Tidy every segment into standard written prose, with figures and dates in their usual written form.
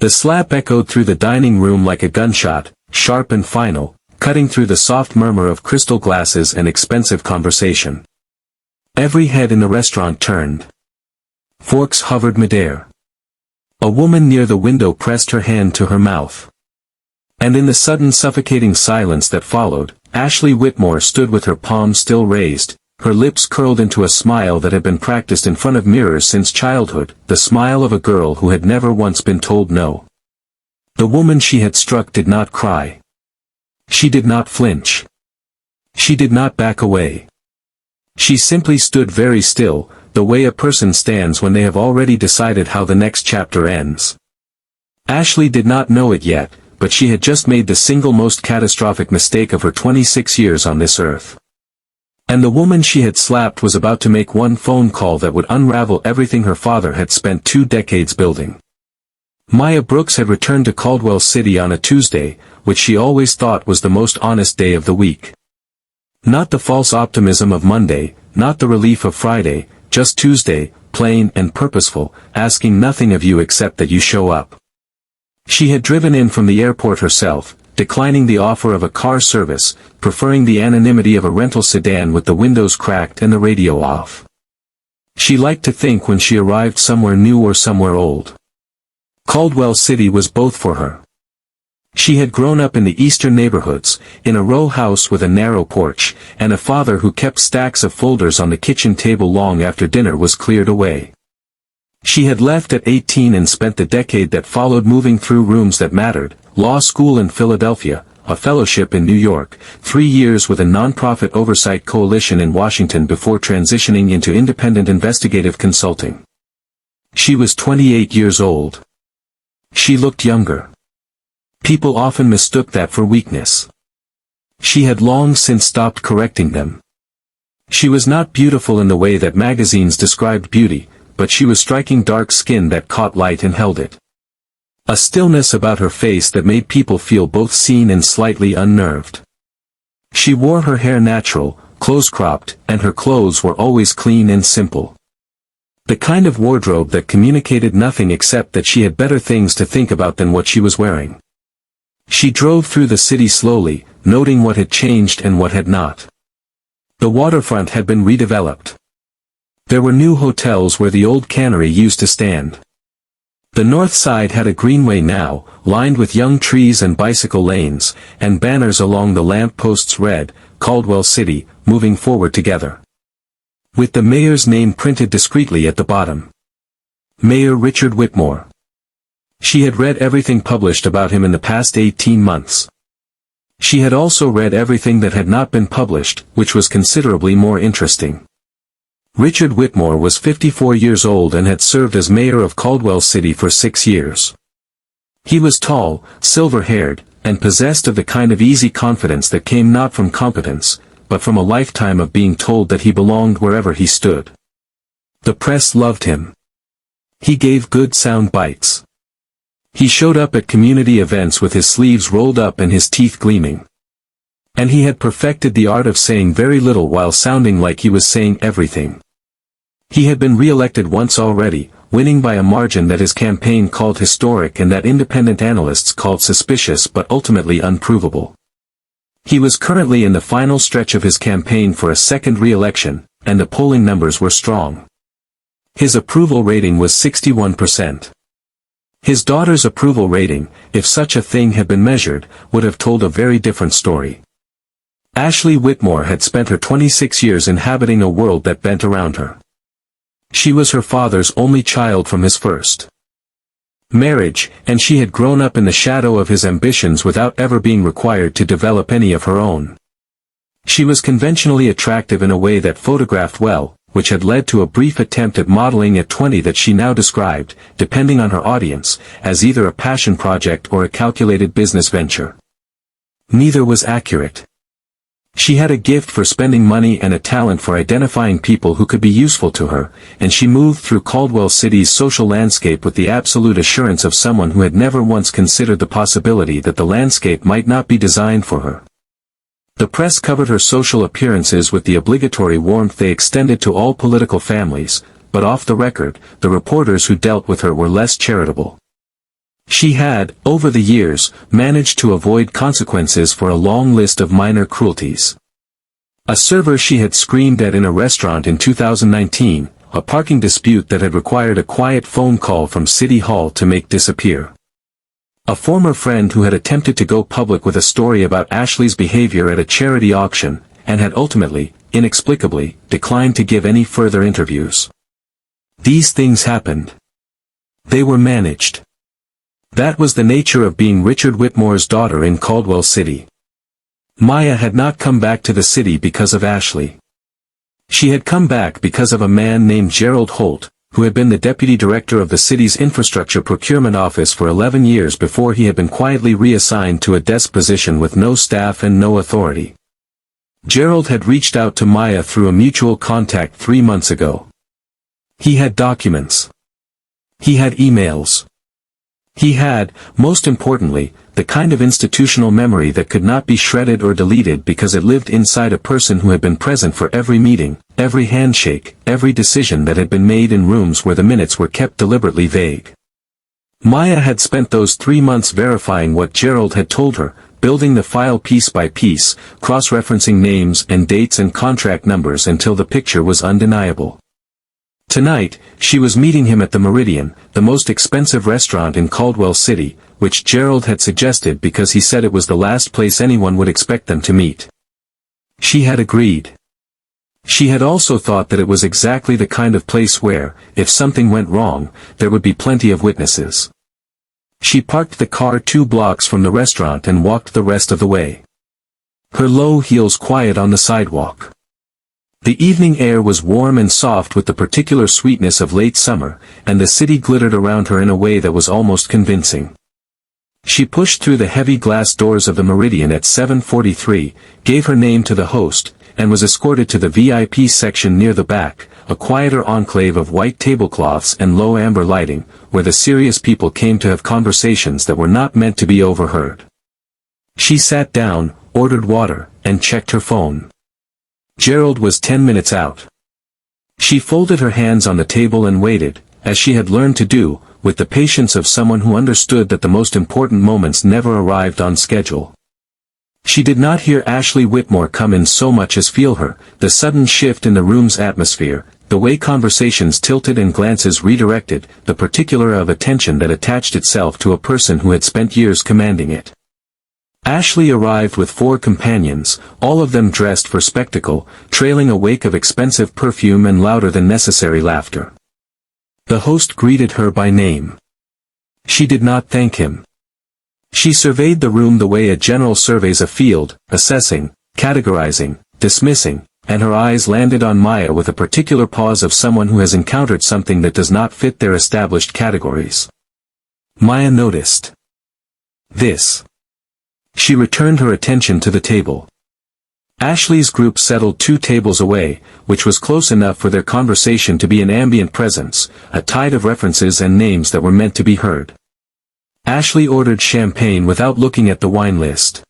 The slap echoed through the dining room like a gunshot, sharp and final, cutting through the soft murmur of crystal glasses and expensive conversation. Every head in the restaurant turned. Forks hovered midair. A woman near the window pressed her hand to her mouth. And in the sudden suffocating silence that followed, Ashley Whitmore stood with her palms still raised, her lips curled into a smile that had been practiced in front of mirrors since childhood, the smile of a girl who had never once been told no. The woman she had struck did not cry. She did not flinch. She did not back away. She simply stood very still, the way a person stands when they have already decided how the next chapter ends. Ashley did not know it yet, but she had just made the single most catastrophic mistake of her 26 years on this earth. And the woman she had slapped was about to make one phone call that would unravel everything her father had spent 2 decades building. Maya Brooks had returned to Caldwell City on a Tuesday, which she always thought was the most honest day of the week. Not the false optimism of Monday, not the relief of Friday, just Tuesday, plain and purposeful, asking nothing of you except that you show up. She had driven in from the airport herself, declining the offer of a car service, preferring the anonymity of a rental sedan with the windows cracked and the radio off. She liked to think when she arrived somewhere new or somewhere old. Caldwell City was both for her. She had grown up in the eastern neighborhoods, in a row house with a narrow porch, and a father who kept stacks of folders on the kitchen table long after dinner was cleared away. She had left at 18 and spent the decade that followed moving through rooms that mattered, law school in Philadelphia, a fellowship in New York, 3 years with a nonprofit oversight coalition in Washington before transitioning into independent investigative consulting. She was 28 years old. She looked younger. People often mistook that for weakness. She had long since stopped correcting them. She was not beautiful in the way that magazines described beauty, but she was striking dark skin that caught light and held it. A stillness about her face that made people feel both seen and slightly unnerved. She wore her hair natural, close-cropped, and her clothes were always clean and simple. The kind of wardrobe that communicated nothing except that she had better things to think about than what she was wearing. She drove through the city slowly, noting what had changed and what had not. The waterfront had been redeveloped. There were new hotels where the old cannery used to stand. The north side had a greenway now, lined with young trees and bicycle lanes, and banners along the lamp posts read, Caldwell City, moving forward together. With the mayor's name printed discreetly at the bottom. Mayor Richard Whitmore. She had read everything published about him in the past 18 months. She had also read everything that had not been published, which was considerably more interesting. Richard Whitmore was 54 years old and had served as mayor of Caldwell City for 6 years. He was tall, silver-haired, and possessed of the kind of easy confidence that came not from competence, but from a lifetime of being told that he belonged wherever he stood. The press loved him. He gave good sound bites. He showed up at community events with his sleeves rolled up and his teeth gleaming. And he had perfected the art of saying very little while sounding like he was saying everything. He had been re-elected once already, winning by a margin that his campaign called historic and that independent analysts called suspicious but ultimately unprovable. He was currently in the final stretch of his campaign for a second re-election, and the polling numbers were strong. His approval rating was 61%. His daughter's approval rating, if such a thing had been measured, would have told a very different story. Ashley Whitmore had spent her 26 years inhabiting a world that bent around her. She was her father's only child from his first marriage, and she had grown up in the shadow of his ambitions without ever being required to develop any of her own. She was conventionally attractive in a way that photographed well, which had led to a brief attempt at modeling at 20 that she now described, depending on her audience, as either a passion project or a calculated business venture. Neither was accurate. She had a gift for spending money and a talent for identifying people who could be useful to her, and she moved through Caldwell City's social landscape with the absolute assurance of someone who had never once considered the possibility that the landscape might not be designed for her. The press covered her social appearances with the obligatory warmth they extended to all political families, but off the record, the reporters who dealt with her were less charitable. She had, over the years, managed to avoid consequences for a long list of minor cruelties. A server she had screamed at in a restaurant in 2019, a parking dispute that had required a quiet phone call from City Hall to make disappear. A former friend who had attempted to go public with a story about Ashley's behavior at a charity auction, and had ultimately, inexplicably, declined to give any further interviews. These things happened. They were managed. That was the nature of being Richard Whitmore's daughter in Caldwell City. Maya had not come back to the city because of Ashley. She had come back because of a man named Gerald Holt, who had been the deputy director of the city's infrastructure procurement office for 11 years before he had been quietly reassigned to a desk position with no staff and no authority. Gerald had reached out to Maya through a mutual contact 3 months ago. He had documents. He had emails. He had, most importantly, the kind of institutional memory that could not be shredded or deleted because it lived inside a person who had been present for every meeting, every handshake, every decision that had been made in rooms where the minutes were kept deliberately vague. Maya had spent those 3 months verifying what Gerald had told her, building the file piece by piece, cross-referencing names and dates and contract numbers until the picture was undeniable. Tonight, she was meeting him at the Meridian, the most expensive restaurant in Caldwell City, which Gerald had suggested because he said it was the last place anyone would expect them to meet. She had agreed. She had also thought that it was exactly the kind of place where, if something went wrong, there would be plenty of witnesses. She parked the car 2 blocks from the restaurant and walked the rest of the way. Her low heels quiet on the sidewalk. The evening air was warm and soft with the particular sweetness of late summer, and the city glittered around her in a way that was almost convincing. She pushed through the heavy glass doors of the Meridian at 7:43, gave her name to the host, and was escorted to the VIP section near the back, a quieter enclave of white tablecloths and low amber lighting, where the serious people came to have conversations that were not meant to be overheard. She sat down, ordered water, and checked her phone. Gerald was 10 minutes out. She folded her hands on the table and waited, as she had learned to do, with the patience of someone who understood that the most important moments never arrived on schedule. She did not hear Ashley Whitmore come in so much as feel her, the sudden shift in the room's atmosphere, the way conversations tilted and glances redirected, the particular of attention that attached itself to a person who had spent years commanding it. Ashley arrived with 4 companions, all of them dressed for spectacle, trailing a wake of expensive perfume and louder than necessary laughter. The host greeted her by name. She did not thank him. She surveyed the room the way a general surveys a field, assessing, categorizing, dismissing, and her eyes landed on Maya with a particular pause of someone who has encountered something that does not fit their established categories. Maya noticed this. She returned her attention to the table. Ashley's group settled 2 tables away, which was close enough for their conversation to be an ambient presence, a tide of references and names that were meant to be heard. Ashley ordered champagne without looking at the wine list.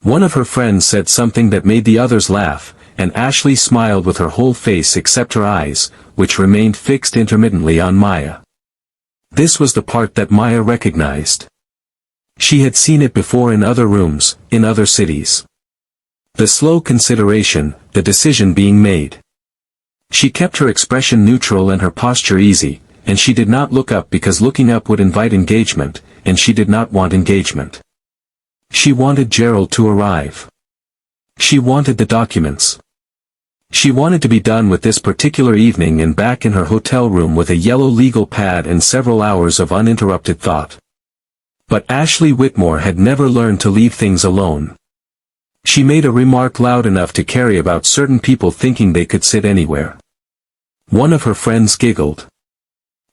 One of her friends said something that made the others laugh, and Ashley smiled with her whole face except her eyes, which remained fixed intermittently on Maya. This was the part that Maya recognized. She had seen it before in other rooms, in other cities. The slow consideration, the decision being made. She kept her expression neutral and her posture easy, and she did not look up because looking up would invite engagement, and she did not want engagement. She wanted Gerald to arrive. She wanted the documents. She wanted to be done with this particular evening and back in her hotel room with a yellow legal pad and several hours of uninterrupted thought. But Ashley Whitmore had never learned to leave things alone. She made a remark loud enough to carry about certain people thinking they could sit anywhere. One of her friends giggled.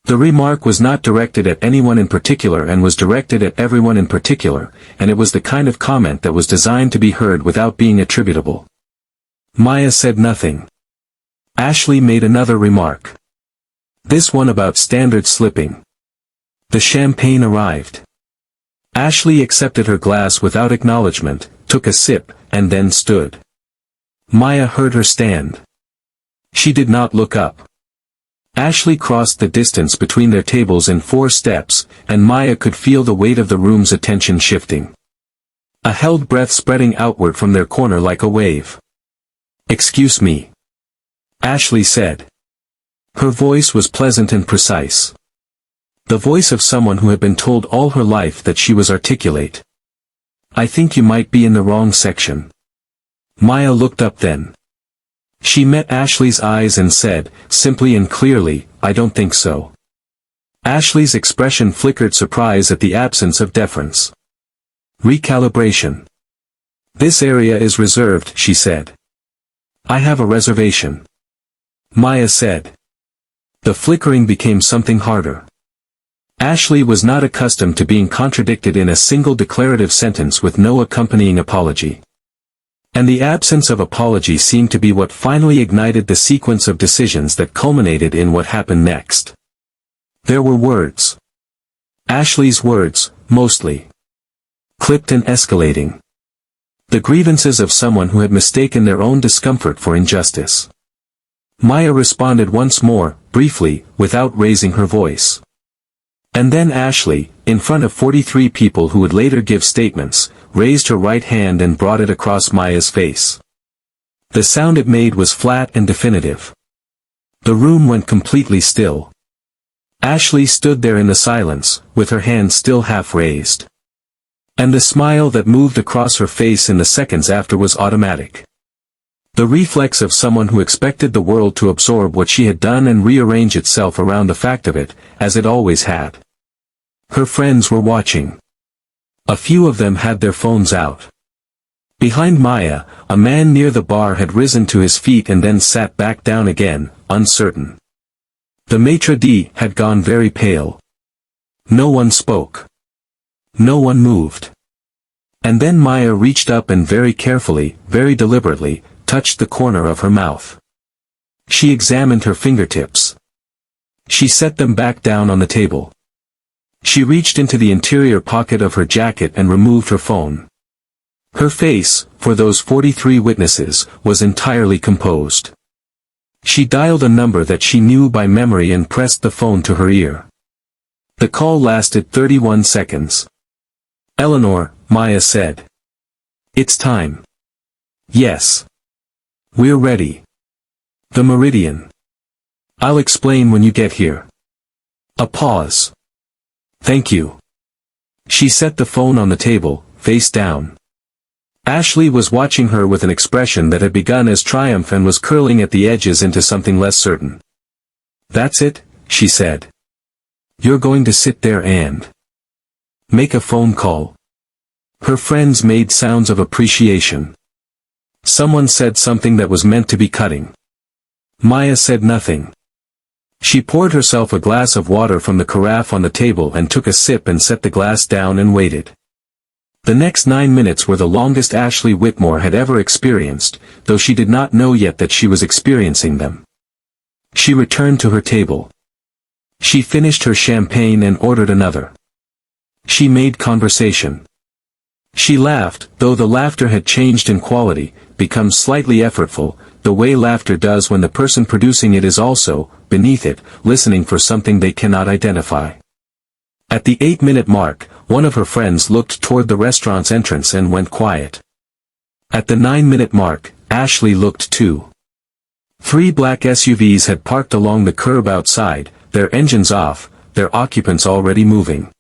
The remark was not directed at anyone in particular and was directed at everyone in particular, and it was the kind of comment that was designed to be heard without being attributable. Maya said nothing. Ashley made another remark. This one about standard slipping. The champagne arrived. Ashley accepted her glass without acknowledgement, took a sip, and then stood. Maya heard her stand. She did not look up. Ashley crossed the distance between their tables in 4 steps, and Maya could feel the weight of the room's attention shifting. A held breath spreading outward from their corner like a wave. "Excuse me," Ashley said. Her voice was pleasant and precise. The voice of someone who had been told all her life that she was articulate. "I think you might be in the wrong section." Maya looked up then. She met Ashley's eyes and said, simply and clearly, "I don't think so." Ashley's expression flickered surprise at the absence of deference. "Recalibration. This area is reserved," she said. "I have a reservation," Maya said. The flickering became something harder. Ashley was not accustomed to being contradicted in a single declarative sentence with no accompanying apology. And the absence of apology seemed to be what finally ignited the sequence of decisions that culminated in what happened next. There were words. Ashley's words, mostly. Clipped and escalating. The grievances of someone who had mistaken their own discomfort for injustice. Maya responded once more, briefly, without raising her voice. And then Ashley, in front of 43 people who would later give statements, raised her right hand and brought it across Maya's face. The sound it made was flat and definitive. The room went completely still. Ashley stood there in the silence, with her hand still half raised. And the smile that moved across her face in the seconds after was automatic. The reflex of someone who expected the world to absorb what she had done and rearrange itself around the fact of it, as it always had. Her friends were watching. A few of them had their phones out. Behind Maya, a man near the bar had risen to his feet and then sat back down again, uncertain. The maitre d' had gone very pale. No one spoke. No one moved. And then Maya reached up and very carefully, very deliberately, touched the corner of her mouth. She examined her fingertips. She set them back down on the table. She reached into the interior pocket of her jacket and removed her phone. Her face, for those 43 witnesses, was entirely composed. She dialed a number that she knew by memory and pressed the phone to her ear. The call lasted 31 seconds. "Eleanor," Maya said. "It's time." "Yes. We're ready." "The Meridian. I'll explain when you get here." A pause. "Thank you." She set the phone on the table, face down. Ashley was watching her with an expression that had begun as triumph and was curling at the edges into something less certain. "That's it," she said. "You're going to sit there and make a phone call?" Her friends made sounds of appreciation. Someone said something that was meant to be cutting. Maya said nothing. She poured herself a glass of water from the carafe on the table and took a sip and set the glass down and waited. The next 9 minutes were the longest Ashley Whitmore had ever experienced, though she did not know yet that she was experiencing them. She returned to her table. She finished her champagne and ordered another. She made conversation. She laughed, though the laughter had changed in quality, become slightly effortful, the way laughter does when the person producing it is also, beneath it, listening for something they cannot identify. At the 8-minute mark, one of her friends looked toward the restaurant's entrance and went quiet. At the 9-minute mark, Ashley looked too. 3 black SUVs had parked along the curb outside, their engines off, their occupants already moving.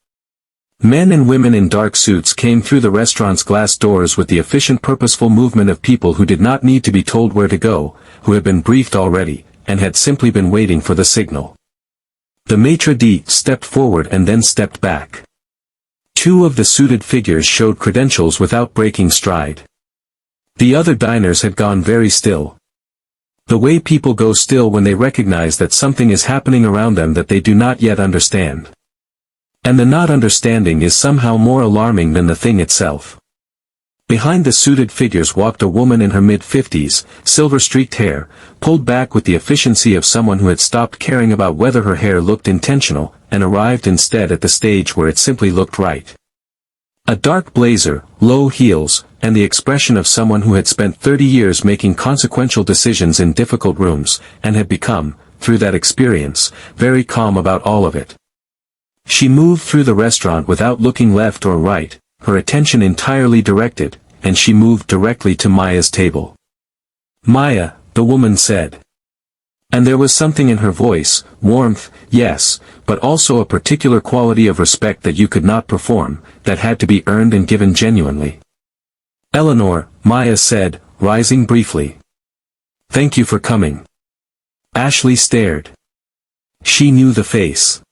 Men and women in dark suits came through the restaurant's glass doors with the efficient purposeful movement of people who did not need to be told where to go, who had been briefed already, and had simply been waiting for the signal. The maitre d' stepped forward and then stepped back. 2 of the suited figures showed credentials without breaking stride. The other diners had gone very still. The way people go still when they recognize that something is happening around them that they do not yet understand. And the not understanding is somehow more alarming than the thing itself. Behind the suited figures walked a woman in her mid-50s, silver-streaked hair, pulled back with the efficiency of someone who had stopped caring about whether her hair looked intentional, and arrived instead at the stage where it simply looked right. A dark blazer, low heels, and the expression of someone who had spent 30 years making consequential decisions in difficult rooms, and had become, through that experience, very calm about all of it. She moved through the restaurant without looking left or right, her attention entirely directed, and she moved directly to Maya's table. "Maya," the woman said. And there was something in her voice, warmth, yes, but also a particular quality of respect that you could not perform, that had to be earned and given genuinely. "Eleanor," Maya said, rising briefly. "Thank you for coming." Ashley stared. She knew the face.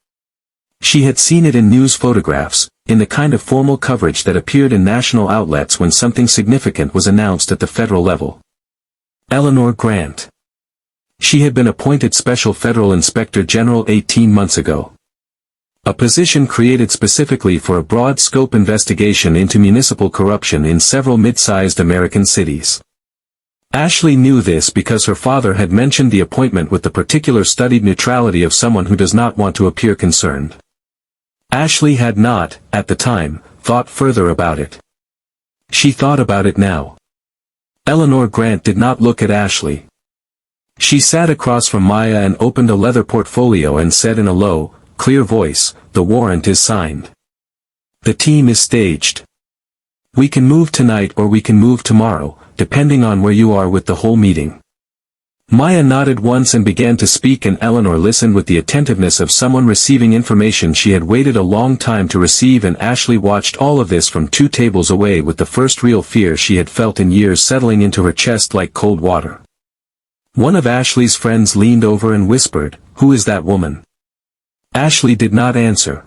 She had seen it in news photographs, in the kind of formal coverage that appeared in national outlets when something significant was announced at the federal level. Eleanor Grant. She had been appointed Special Federal Inspector General 18 months ago. A position created specifically for a broad-scope investigation into municipal corruption in several mid-sized American cities. Ashley knew this because her father had mentioned the appointment with the particular studied neutrality of someone who does not want to appear concerned. Ashley had not, at the time, thought further about it. She thought about it now. Eleanor Grant did not look at Ashley. She sat across from Maya and opened a leather portfolio and said in a low, clear voice, "The warrant is signed. The team is staged. We can move tonight or we can move tomorrow, depending on where you are with the whole meeting." Maya nodded once and began to speak, and Eleanor listened with the attentiveness of someone receiving information she had waited a long time to receive, and Ashley watched all of this from 2 tables away with the first real fear she had felt in years settling into her chest like cold water. One of Ashley's friends leaned over and whispered, "Who is that woman?" Ashley did not answer.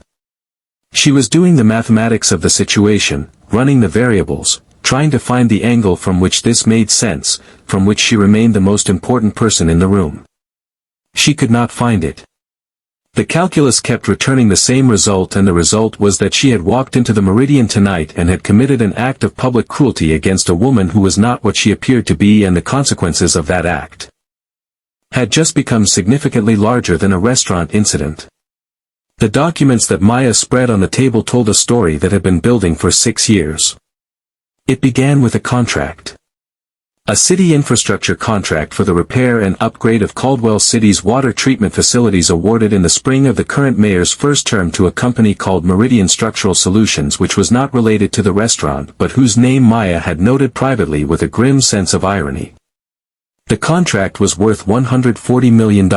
She was doing the mathematics of the situation, running the variables, trying to find the angle from which this made sense, from which she remained the most important person in the room. She could not find it. The calculus kept returning the same result, and the result was that she had walked into the Meridian tonight and had committed an act of public cruelty against a woman who was not what she appeared to be, and the consequences of that act had just become significantly larger than a restaurant incident. The documents that Maya spread on the table told a story that had been building for 6 years. It began with a contract. A city infrastructure contract for the repair and upgrade of Caldwell City's water treatment facilities, awarded in the spring of the current mayor's first term to a company called Meridian Structural Solutions, which was not related to the restaurant but whose name Maya had noted privately with a grim sense of irony. The contract was worth $140 million.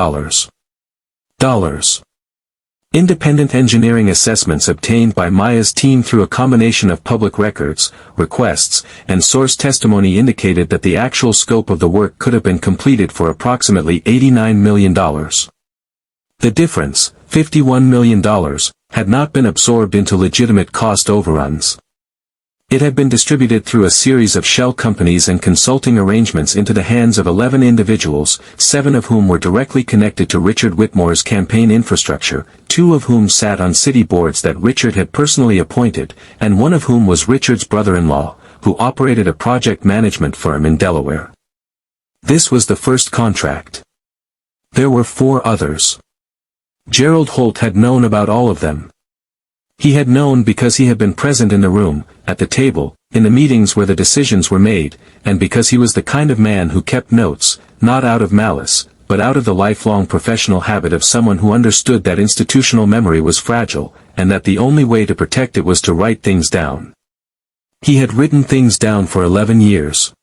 Independent engineering assessments obtained by Maya's team through a combination of public records, requests, and source testimony indicated that the actual scope of the work could have been completed for approximately $89 million. The difference, $51 million, had not been absorbed into legitimate cost overruns. It had been distributed through a series of shell companies and consulting arrangements into the hands of 11 individuals, 7 of whom were directly connected to Richard Whitmore's campaign infrastructure, 2 of whom sat on city boards that Richard had personally appointed, and 1 of whom was Richard's brother-in-law, who operated a project management firm in Delaware. This was the first contract. There were 4 others. Gerald Holt had known about all of them. He had known because he had been present in the room, at the table, in the meetings where the decisions were made, and because he was the kind of man who kept notes, not out of malice, but out of the lifelong professional habit of someone who understood that institutional memory was fragile, and that the only way to protect it was to write things down. He had written things down for 11 years.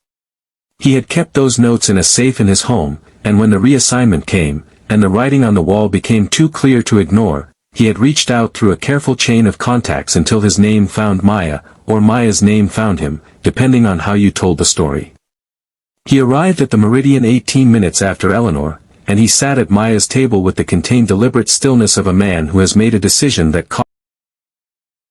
He had kept those notes in a safe in his home, and when the reassignment came, and the writing on the wall became too clear to ignore, he had reached out through a careful chain of contacts until his name found Maya, or Maya's name found him, depending on how you told the story. He arrived at the Meridian 18 minutes after Eleanor, and he sat at Maya's table with the contained deliberate stillness of a man who has made a decision that